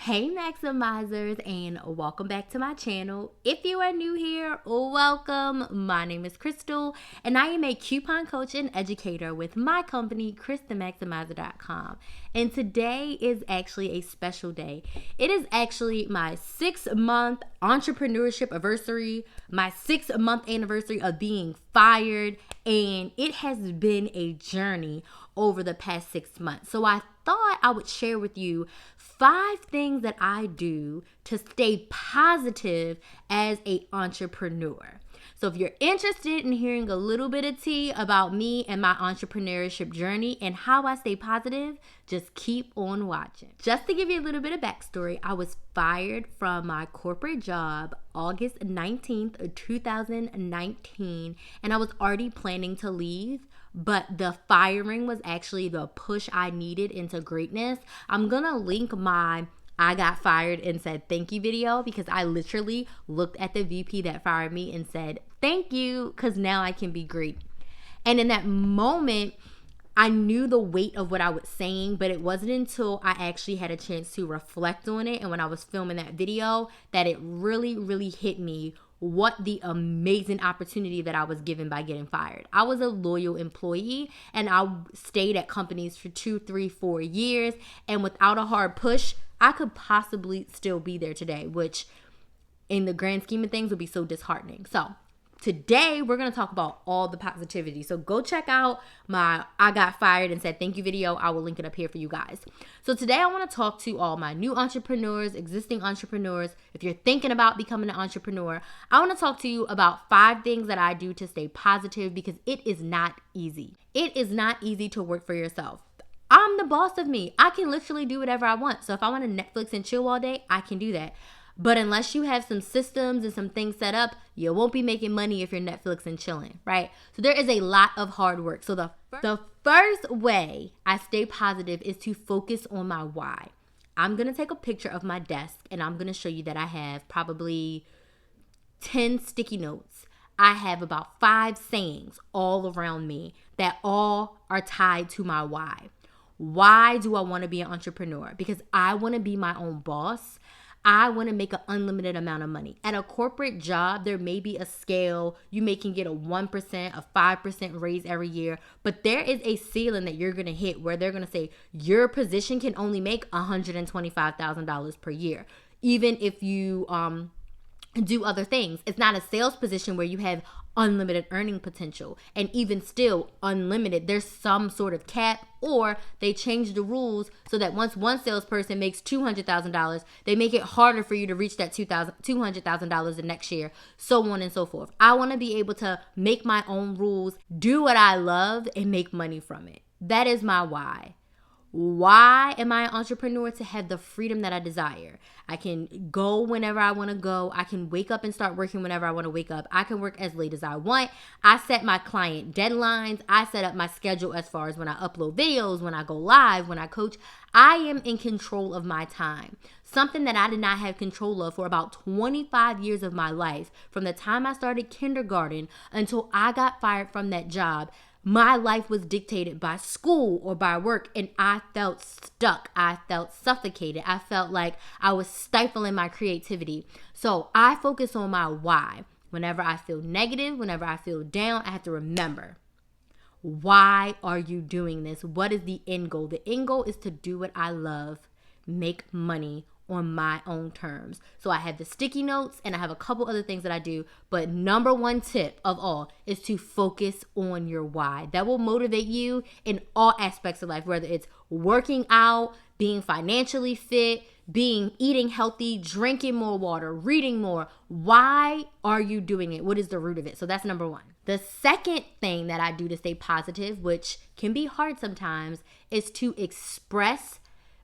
Hey Maximizers, and welcome back to my channel. If you are new here, welcome. My name is Crystal and I am a coupon coach and educator with my company KrysTheMaximizer.com. And today is actually a special day. It is actually my 6-month entrepreneurship anniversary, my 6-month anniversary of being fired, and it has been a journey over the past 6 months. So I thought I would share with you 5 things that I do to stay positive as an entrepreneur. So if you're interested in hearing a little bit of tea about me and my entrepreneurship journey and how I stay positive, just keep on watching. Just to give you a little bit of backstory, I was fired from my corporate job August 19th, 2019, and I was already planning to leave. But the firing was actually the push I needed into greatness. I'm going to link my I got fired and said thank you video because I literally looked at the VP that fired me and said thank you because now I can be great. And in that moment, I knew the weight of what I was saying, but it wasn't until I actually had a chance to reflect on it and when I was filming that video that it really hit me what the amazing opportunity that I was given by getting fired. I was a loyal employee and I stayed at companies for 2, 3, 4 years. And without a hard push, I could possibly still be there today, which in the grand scheme of things would be so disheartening. So today, we're going to talk about all the positivity. So go check out my I got fired and said thank you video. I will link it up here for you guys. So today I want to talk to all my new entrepreneurs, existing entrepreneurs. If you're thinking about becoming an entrepreneur, I want to talk to you about 5 things that I do to stay positive because it is not easy. It is not easy to work for yourself. I'm the boss of me. I can literally do whatever I want. So if I want to Netflix and chill all day, I can do that. But unless you have some systems and some things set up, you won't be making money if you're Netflix and chilling, right? So there is a lot of hard work. So the first way I stay positive is to focus on my why. I'm going to take a picture of my desk and I'm going to show you that I have probably 10 sticky notes. I have about 5 sayings all around me that all are tied to my why. Why do I want to be an entrepreneur? Because I want to be my own boss. I want to make an unlimited amount of money. At a corporate job, there may be a scale. You can get a 1%, a 5% raise every year. But there is a ceiling that you're going to hit where they're going to say your position can only make $125,000 per year. Even if you do other things. It's not a sales position where you have unlimited earning potential. And even still, unlimited, there's some sort of cap, or they change the rules so that once one salesperson makes $200,000, they make it harder for you to reach that $200,000 the next year, so on and so forth. I want to be able to make my own rules, do what I love, and make money from it. That is my why. Why am I an entrepreneur? To have the freedom that I desire. I can go whenever I want to go. I can wake up and start working whenever I want to wake up. I can work as late as I want. I set my client deadlines. I set up my schedule as far as when I upload videos, when I go live, when I coach. I am in control of my time. Something that I did not have control of for about 25 years of my life. From the time I started kindergarten until I got fired from that job. My life was dictated by school or by work, and I felt stuck. I felt suffocated. I felt like I was stifling my creativity. So I focus on my why. Whenever I feel negative, whenever I feel down, I have to remember, why are you doing this? What is the end goal? The end goal is to do what I love, make money on my own terms. So I have the sticky notes and I have a couple other things that I do, but number 1 tip of all is to focus on your why. That will motivate you in all aspects of life, whether it's working out, being financially fit, eating healthy, drinking more water, reading more. Why are you doing it? What is the root of it? So that's number 1. The second thing that I do to stay positive, which can be hard sometimes, is to express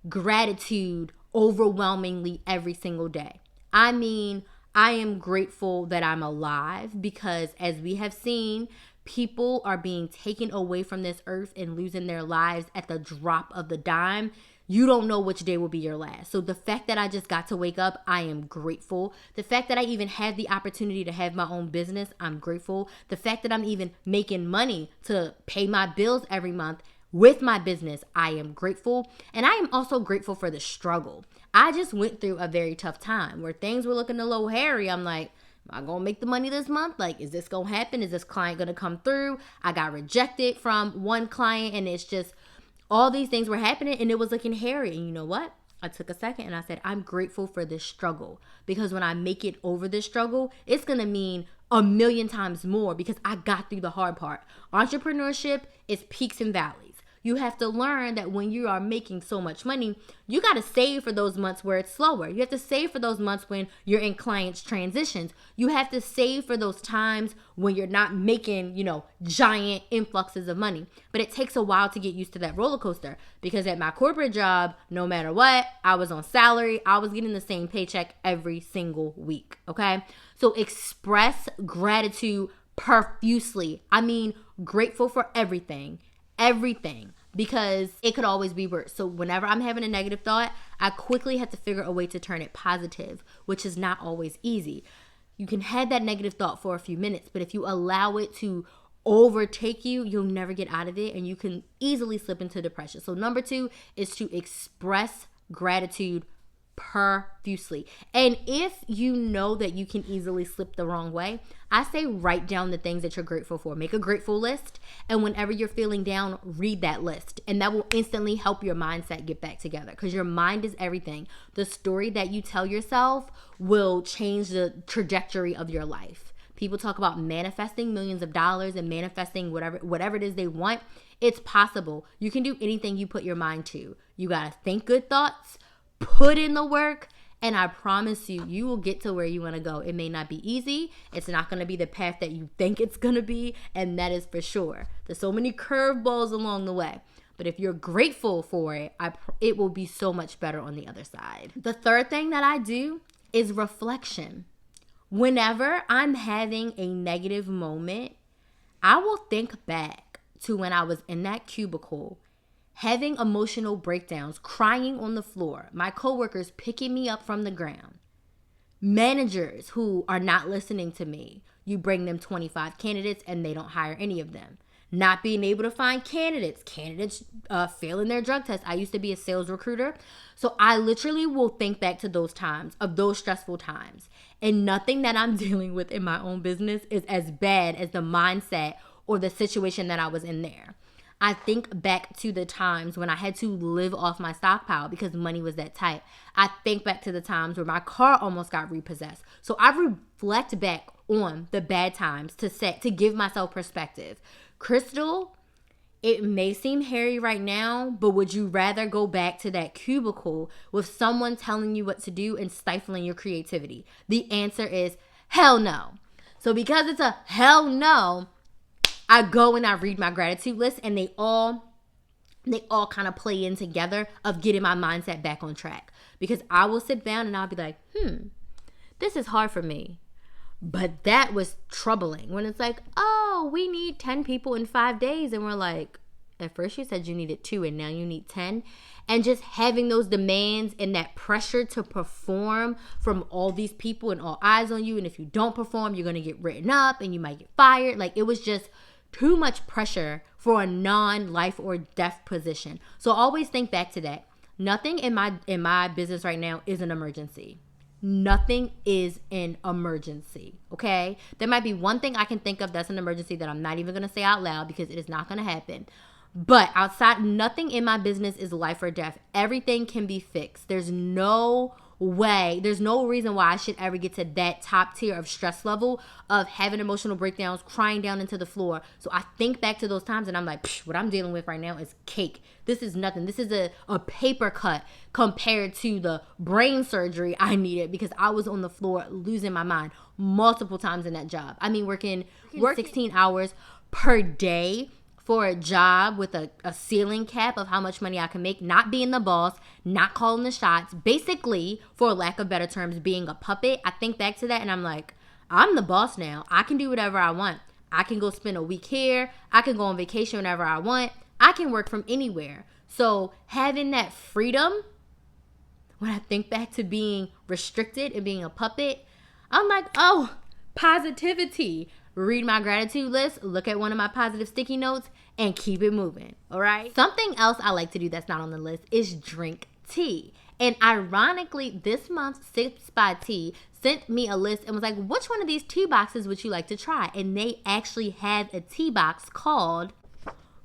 gratitude overwhelmingly every single day. I mean, I am grateful that I'm alive because as we have seen, people are being taken away from this earth and losing their lives at the drop of the dime. You don't know which day will be your last. So the fact that I just got to wake up, I am grateful. The fact that I even had the opportunity to have my own business, I'm grateful. The fact that I'm even making money to pay my bills every month, with my business, I am grateful. And I am also grateful for the struggle. I just went through a very tough time where things were looking a little hairy. I'm like, am I going to make the money this month? Like, is this going to happen? Is this client going to come through? I got rejected from one client, and it's just all these things were happening, and it was looking hairy. And you know what? I took a second and I said, I'm grateful for this struggle, because when I make it over this struggle, it's going to mean a million times more because I got through the hard part. Entrepreneurship is peaks and valleys. You have to learn that when you are making so much money, you got to save for those months where it's slower. You have to save for those months when you're in clients' transitions. You have to save for those times when you're not making, giant influxes of money. But it takes a while to get used to that roller coaster, because at my corporate job, no matter what, I was on salary. I was getting the same paycheck every single week. Okay. So express gratitude profusely. I mean, grateful for everything, because it could always be worse. So whenever I'm having a negative thought, I quickly have to figure a way to turn it positive, which is not always easy. You can have that negative thought for a few minutes, but if you allow it to overtake you, you'll never get out of it, and you can easily slip into depression. So number 2 is to express gratitude profusely. And if you know that you can easily slip the wrong way, I say write down the things that you're grateful for. Make a grateful list, and whenever you're feeling down, read that list, and that will instantly help your mindset get back together, because your mind is everything. The story that you tell yourself will change the trajectory of your life. People talk about manifesting millions of dollars and manifesting whatever it is they want. It's possible. You can do anything you put your mind to. You got to think good thoughts, put in the work, and I promise you, you will get to where you want to go. It may not be easy. It's not going to be the path that you think it's going to be, and that is for sure. There's so many curveballs along the way. But if you're grateful for it, it will be so much better on the other side. The third thing that I do is reflection. Whenever I'm having a negative moment, I will think back to when I was in that cubicle, having emotional breakdowns, crying on the floor, my coworkers picking me up from the ground, managers who are not listening to me. You bring them 25 candidates and they don't hire any of them. Not being able to find candidates failing their drug test. I used to be a sales recruiter. So I literally will think back to those times, of those stressful times. And nothing that I'm dealing with in my own business is as bad as the mindset or the situation that I was in there. I think back to the times when I had to live off my stockpile because money was that tight. I think back to the times where my car almost got repossessed. So I reflect back on the bad times to give myself perspective. Crystal, it may seem hairy right now, but would you rather go back to that cubicle with someone telling you what to do and stifling your creativity? The answer is hell no. So because it's a hell no, I go and I read my gratitude list, and they all kind of play in together of getting my mindset back on track. Because I will sit down and I'll be like, this is hard for me. But that was troubling when it's like, oh, we need 10 people in 5 days. And we're like, at first you said you needed 2 and now you need 10. And just having those demands and that pressure to perform from all these people and all eyes on you. And if you don't perform, you're going to get written up and you might get fired. Like, it was just too much pressure for a non-life or death position. So always think back to that. Nothing in my business right now is an emergency. Nothing is an emergency, okay? There might be one thing I can think of that's an emergency that I'm not even going to say out loud because it is not going to happen. But outside, nothing in my business is life or death. Everything can be fixed. There's no reason why I should ever get to that top tier of stress level of having emotional breakdowns, crying down into the floor. So I think back to those times and I'm like, what I'm dealing with right now is cake. This is nothing. This is a paper cut compared to the brain surgery I needed because I was on the floor losing my mind multiple times in that job. I mean, working 16 hours per day for a job with a ceiling cap of how much money I can make, not being the boss, not calling the shots, basically, for lack of better terms, being a puppet. I think back to that and I'm like, I'm the boss now. I can do whatever I want. I can go spend a week here. I can go on vacation whenever I want. I can work from anywhere. So having that freedom, when I think back to being restricted and being a puppet, I'm like, oh, positivity. read my gratitude list, look at one of my positive sticky notes, and keep it moving, all right? Something else I like to do that's not on the list is drink tea. And ironically, this month, Sips by Tea sent me a list and was like, which one of these tea boxes would you like to try? And they actually have a tea box called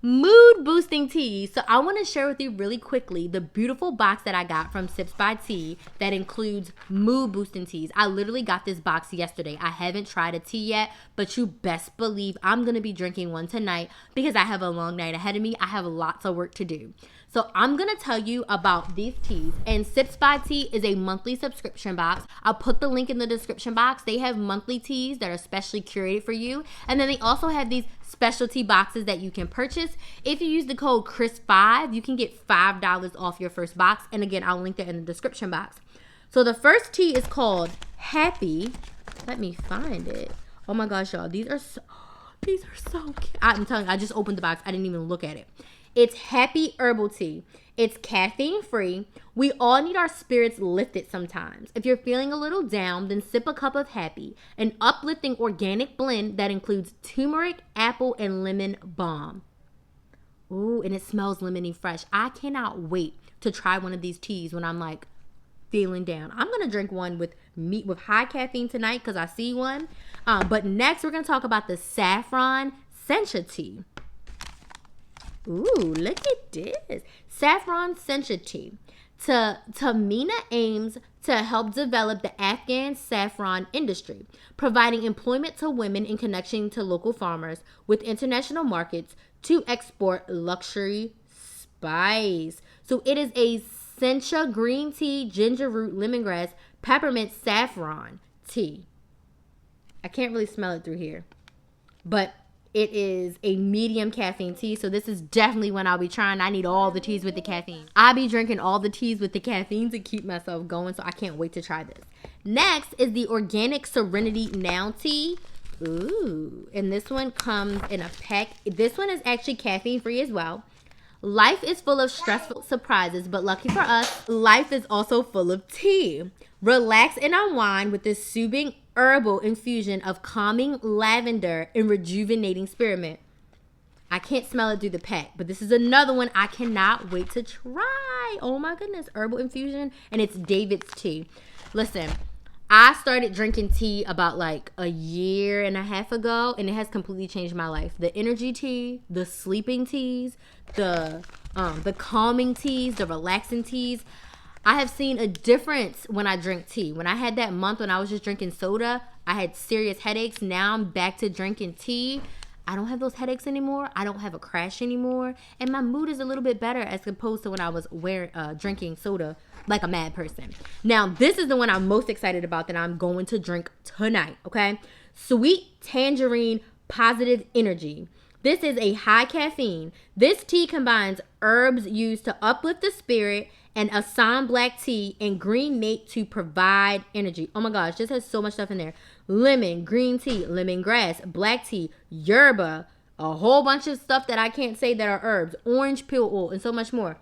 mood boosting tea. So I want to share with you really quickly the beautiful box that I got from Sips by Tea that includes mood boosting teas. I literally got this box yesterday. I haven't tried a tea yet, but you best believe I'm going to be drinking one tonight because I have a long night ahead of me. I have lots of work to do. So I'm going to tell you about these teas. And Sips by Tea is a monthly subscription box. I'll put the link in the description box. They have monthly teas that are specially curated for you. And then they also have these specialty boxes that you can purchase. If you use the code Krys5, you can get $5 off your first box. And again, I'll link that in the description box. So the first tea is called Happy. Let me find it. Oh my gosh, y'all. These are so cute. I'm telling you, I just opened the box. I didn't even look at it. It's Happy Herbal Tea. It's caffeine free. We all need our spirits lifted sometimes. If you're feeling a little down, then sip a cup of Happy, an uplifting organic blend that includes turmeric, apple, and lemon balm. Ooh, and it smells lemony fresh. I cannot wait to try one of these teas when I'm like feeling down. I'm going to drink one with high caffeine tonight because I see one. But next we're going to talk about the Saffron Sencha tea. Ooh, look at this. Saffron Sencha tea. Tahmina aims to help develop the Afghan saffron industry, providing employment to women in connection to local farmers with international markets to export luxury spice. So it is a Sencha green tea, ginger root, lemongrass, peppermint, saffron tea. I can't really smell it through here, but it is a medium caffeine tea, so this is definitely one I'll be trying. I need all the teas with the caffeine. I'll be drinking all the teas with the caffeine to keep myself going, so I can't wait to try this. Next is the organic Serenity Now tea. Ooh, and this one comes in a pack. This one is actually caffeine free as well. Life is full of stressful surprises, but lucky for us, life is also full of tea. Relax and unwind with this soothing herbal infusion of calming lavender and rejuvenating spearmint. I can't smell it through the pack, but this is another one I cannot wait to try. Oh my goodness, herbal infusion, and it's DAVIDsTEA. Listen, I started drinking tea about like a year and a half ago, and it has completely changed my life. The energy tea, the sleeping teas, the calming teas, the relaxing teas. I have seen a difference when I drink tea. When I had that month when I was just drinking soda, I had serious headaches. Now I'm back to drinking tea. I don't have those headaches anymore. I don't have a crash anymore. And my mood is a little bit better as opposed to when I was drinking soda like a mad person. Now, this is the one I'm most excited about that I'm going to drink tonight, okay? Sweet Tangerine Positive Energy. This is a high caffeine. This tea combines herbs used to uplift the spirit and Assam black tea and green mate to provide energy. Oh my gosh, this has so much stuff in there. Lemon, green tea, lemongrass, black tea, yerba, a whole bunch of stuff that I can't say that are herbs, orange peel oil, and so much more.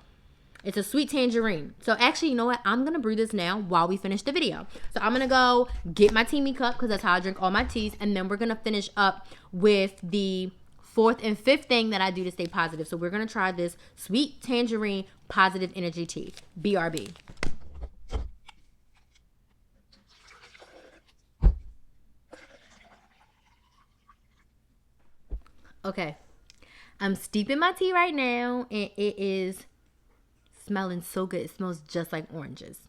It's a sweet tangerine. So actually, you know what? I'm going to brew this now while we finish the video. So I'm going to go get my teamy cup because that's how I drink all my teas. And then we're going to finish up with the fourth and fifth thing that I do to stay positive. So we're going to try this sweet tangerine positive energy tea. BRB. Okay. I'm steeping my tea right now, and it is smelling so good. It smells just like oranges.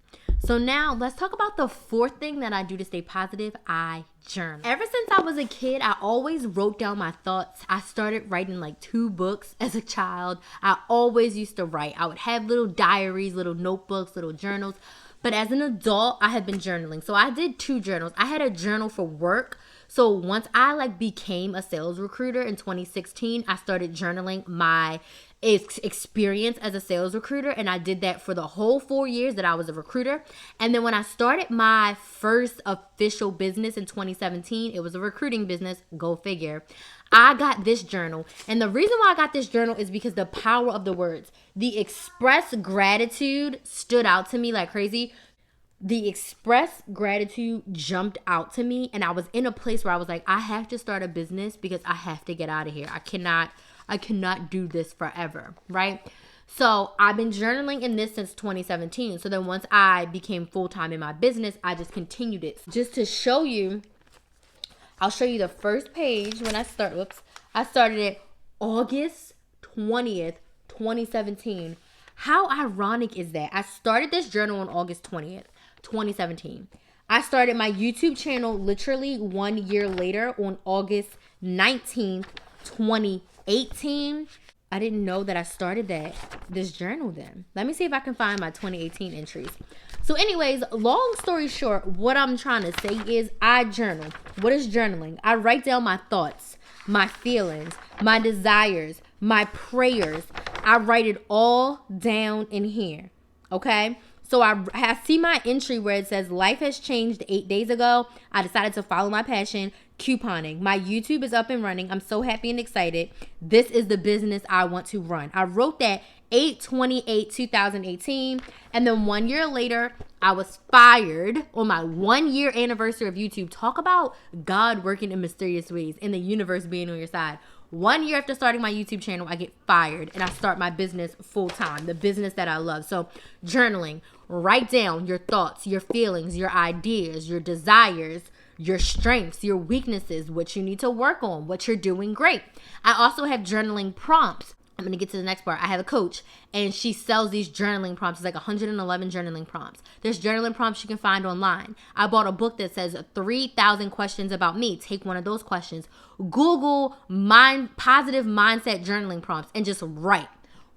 So now let's talk about the fourth thing that I do to stay positive. I journal. Ever since I was a kid, I always wrote down my thoughts. I started writing like 2 books as a child. I always used to write. I would have little diaries, little notebooks, little journals. But as an adult, I have been journaling. So I did 2 journals. I had a journal for work. So once I became a sales recruiter in 2016, I started journaling my experience as a sales recruiter, and I did that for the whole 4 years that I was a recruiter. And then when I started my first official business in 2017, it was a recruiting business, go figure. I got this journal, and the reason why I got this journal is because the power of the words. The express gratitude stood out to me like crazy. the express gratitude jumped out to me, and I was in a place where I was like, I have to start a business because I have to get out of here. I cannot do this forever, right? So I've been journaling in this since 2017. So then once I became full-time in my business, I just continued it. Just to show you, I'll show you the first page when I started it August 20th, 2017. How ironic is that? I started this journal on August 20th, 2017. I started my YouTube channel literally 1 year later on August 19th, 2018. I didn't know that I started this journal then. Let me see if I can find my 2018 entries. So anyways, long story short, what I'm trying to say is I journal. What is journaling? I write down my thoughts, my feelings, my desires, my prayers. I write it all down in here. Okay? So I see my entry where it says, life has changed 8 days ago. I decided to follow my passion, couponing. My YouTube is up and running. I'm so happy and excited. This is the business I want to run. I wrote that 8/28/2018. And then 1 year later, I was fired on my 1 year anniversary of YouTube. Talk about God working in mysterious ways and the universe being on your side. 1 year after starting my YouTube channel, I get fired and I start my business full time, the business that I love. So journaling, write down your thoughts, your feelings, your ideas, your desires, your strengths, your weaknesses, what you need to work on, what you're doing great. I also have journaling prompts. I'm going to get to the next part. I have a coach and she sells these journaling prompts. It's like 111 journaling prompts. There's journaling prompts you can find online. I bought a book that says 3,000 questions about me. Take one of those questions. Google positive mindset journaling prompts and just write.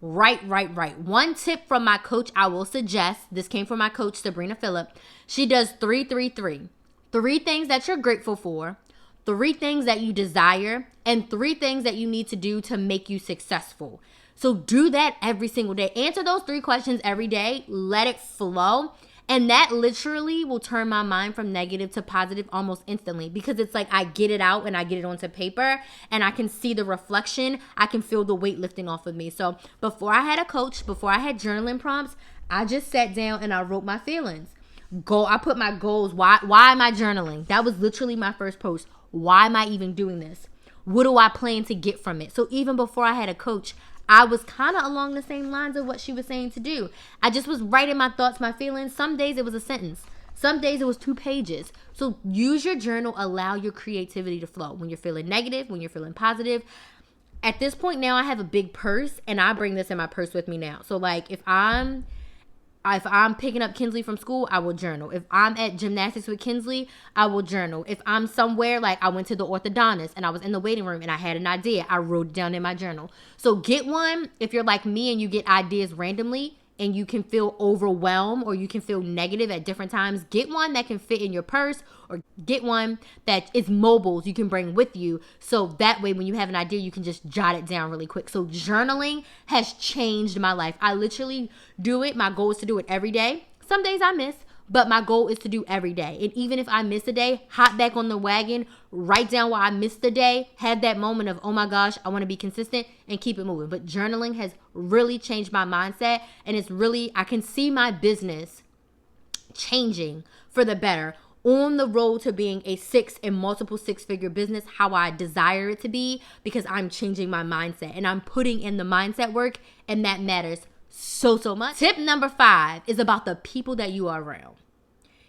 Write. One tip from my coach I will suggest. This came from my coach, Sabrina Phillip. She does 3-3-3. 3 things that you're grateful for, 3 things that you desire, and 3 things that you need to do to make you successful. So do that every single day. Answer those 3 questions every day. Let it flow. And that literally will turn my mind from negative to positive almost instantly, because it's like I get it out and I get it onto paper and I can see the reflection. I can feel the weight lifting off of me. So before I had a coach, before I had journaling prompts, I just sat down and I wrote my feelings. I put my goals. Why am I journaling? That was literally my first post. Why am I even doing this? What do I plan to get from it? So even before I had a coach, I was kind of along the same lines of what she was saying to do. I just was writing my thoughts, my feelings. Some days it was a sentence. Some days it was 2 pages. So use your journal. Allow your creativity to flow. When you're feeling negative, when you're feeling positive. At this point now, I have a big purse and I bring this in my purse with me now. So like if I'm picking up Kinsley from school, I will journal. If I'm at gymnastics with Kinsley, I will journal. If I'm somewhere, like I went to the orthodontist and I was in the waiting room and I had an idea, I wrote it down in my journal. So get one if you're like me and you get ideas randomly and you can feel overwhelmed or you can feel negative at different times. Get one that can fit in your purse, or get one that is mobile you can bring with you. So that way when you have an idea, you can just jot it down really quick. So journaling has changed my life. I literally do it. My goal is to do it every day. Some days I miss, but my goal is to do every day. And even if I miss a day, hop back on the wagon, write down why I missed the day, have that moment of, oh my gosh, I want to be consistent, and keep it moving. But journaling has really changed my mindset, and it's really, I can see my business changing for the better, on the road to being a multiple 6-figure business, how I desire it to be, because I'm changing my mindset and I'm putting in the mindset work, and that matters so much. Tip number 5 is about the people that you are around.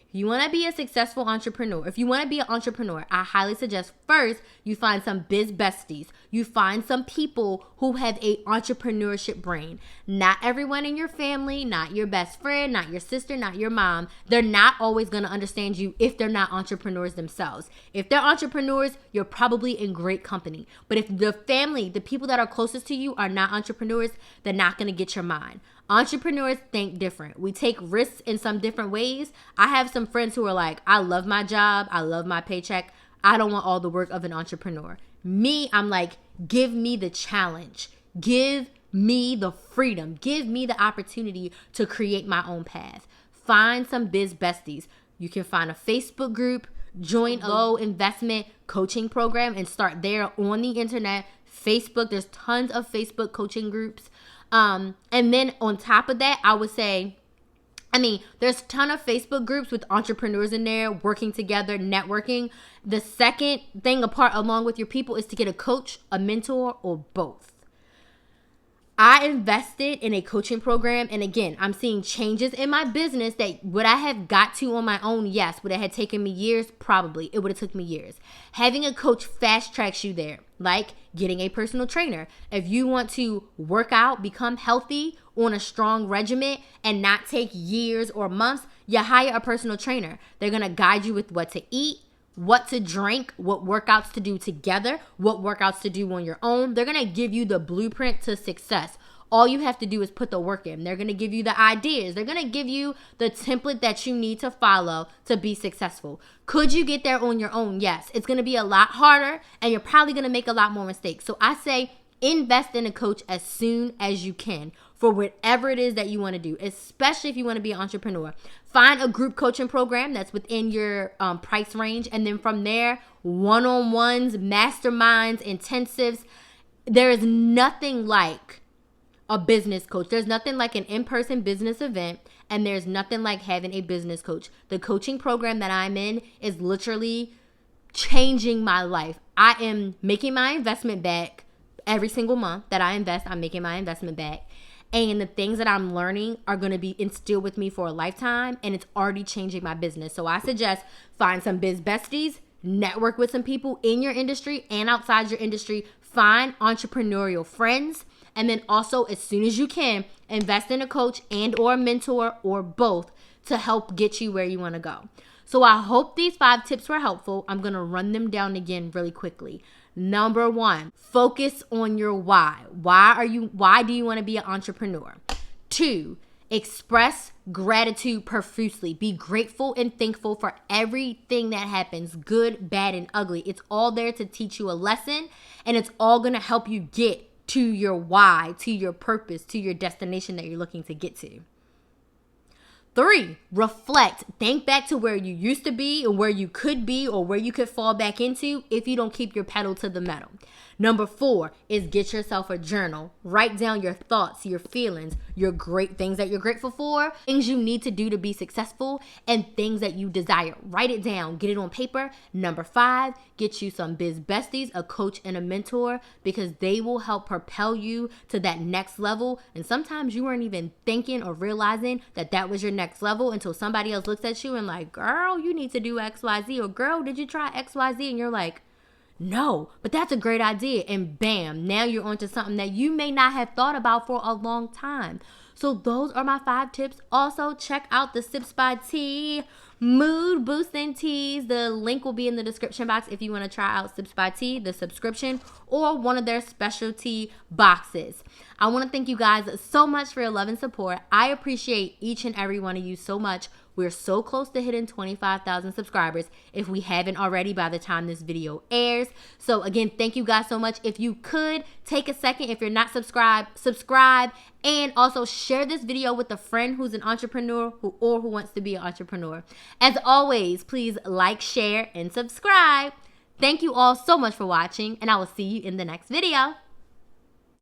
If you want to be a successful entrepreneur, if you want to be an entrepreneur, I highly suggest first you find some biz besties. You find some people who have a entrepreneurship brain. Not everyone in your family, not your best friend, not your sister, not your mom. They're not always going to understand you if they're not entrepreneurs themselves. If they're entrepreneurs, you're probably in great company. But if the family, the people that are closest to you are not entrepreneurs, they're not going to get your mind. Entrepreneurs think different. We take risks in some different ways. I have some friends who are like, I love my job. I love my paycheck. I don't want all the work of an entrepreneur. Me, I'm like, give me the challenge. Give me the freedom. Give me the opportunity to create my own path. Find some biz besties. You can find a Facebook group, join a low investment coaching program and start there on the internet. Facebook, there's tons of Facebook coaching groups. And then on top of that, I would say I mean, there's a ton of Facebook groups with entrepreneurs in there working together, networking. The second thing apart along with your people is to get a coach, a mentor, or both. I invested in a coaching program, and again, I'm seeing changes in my business that would I have got to on my own? Yes. Would it have taken me years? Probably. It would have took me years. Having a coach fast tracks you there, like getting a personal trainer. If you want to work out, become healthy on a strong regimen and not take years or months, you hire a personal trainer. They're going to guide you with what to eat, what to drink, what workouts to do together, what workouts to do on your own. They're going to give you the blueprint to success. All you have to do is put the work in. They're going to give you the ideas. They're going to give you the template that you need to follow to be successful. Could you get there on your own? Yes. It's going to be a lot harder, and you're probably going to make a lot more mistakes. So I say invest in a coach as soon as you can for whatever it is that you want to do, especially if you want to be an entrepreneur. Find a group coaching program that's within your price range. And then from there, one-on-ones, masterminds, intensives. There is nothing like a business coach. There's nothing like an in-person business event. And there's nothing like having a business coach. The coaching program that I'm in is literally changing my life. I am making my investment back every single month that I invest. I'm making my investment back. And the things that I'm learning are going to be instilled with me for a lifetime. And it's already changing my business. So I suggest find some biz besties, network with some people in your industry and outside your industry. Find entrepreneurial friends. And then also, as soon as you can, invest in a coach and or a mentor or both to help get you where you want to go. So I hope these 5 tips were helpful. I'm going to run them down again really quickly. Number 1, focus on your why. Why do you want to be an entrepreneur? 2, express gratitude profusely. Be grateful and thankful for everything that happens, good, bad, and ugly. It's all there to teach you a lesson, and it's all going to help you get to your why, to your purpose, to your destination that you're looking to get to. 3, reflect. Think back to where you used to be or where you could be or where you could fall back into if you don't keep your pedal to the metal. Number 4 is get yourself a journal. Write down your thoughts, your feelings, your great things that you're grateful for, things you need to do to be successful, and things that you desire. Write it down. Get it on paper. Number 5, get you some biz besties, a coach and a mentor, because they will help propel you to that next level. And sometimes you weren't even thinking or realizing that that was your next level until somebody else looks at you and like, girl, you need to do XYZ, or girl, did you try XYZ? And you're like, no, but that's a great idea. And bam, now you're onto something that you may not have thought about for a long time. So those are my 5 tips. Also, check out the Sips by Tea mood boosting teas. The link will be in the description box if you want to try out Sips by Tea, the subscription, or one of their specialty boxes. I want to thank you guys so much for your love and support. I appreciate each and every one of you so much. We're so close to hitting 25,000 subscribers if we haven't already by the time this video airs. So again, thank you guys so much. If you could take a second, if you're not subscribed, subscribe, and also share this video with a friend who's an entrepreneur who wants to be an entrepreneur. As always, please like, share, and subscribe. Thank you all so much for watching, and I will see you in the next video.